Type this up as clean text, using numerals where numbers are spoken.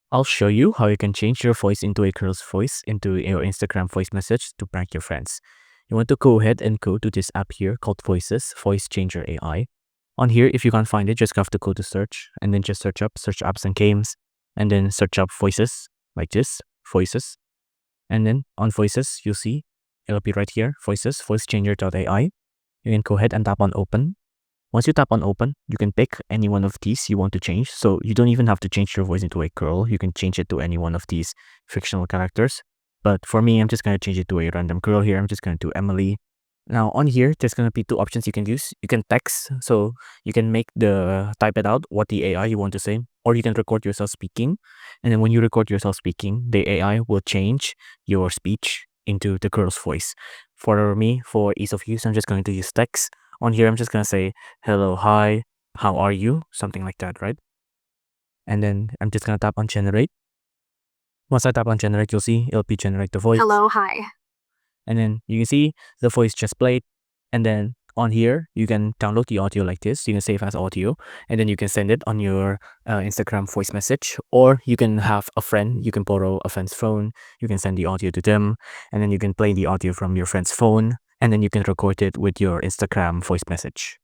I'll show you how you can change your voice into a girl's voice into your Instagram voice message to prank your friends. You want to go ahead and go to this app here called Voices, Voice Changer AI. On here, if you can't find it, just have to go to search and then just search apps and games, and then search up voices like this, voices. And then on voices, you'll see it'll be right here, voices, voicechanger.ai. You can go ahead and tap on open. Once you tap on open, you can pick any one of these you want to change. So you don't even have to change your voice into a girl. You can change it to any one of these fictional characters. But for me, I'm just going to change it to a random girl here. I'm just going to do Emily. Now on here, there's going to be two options you can use. You can text, so you can type it out, what the AI you want to say, or you can record yourself speaking. And then when you record yourself speaking, the AI will change your speech into the girl's voice. For me, for ease of use, I'm just going to use text. On here, I'm just going to say, hello, hi, how are you? Something like that, right? And then I'm just going to tap on generate. Once I tap on generate, you'll see it'll be generate the voice. Hello, hi. And then you can see the voice just played. And then on here, you can download the audio like this. You can save as audio, and then you can send it on your Instagram voice message, or you can have a friend. You can borrow a friend's phone. You can send the audio to them, and then you can play the audio from your friend's phone, and then you can record it with your Instagram voice message.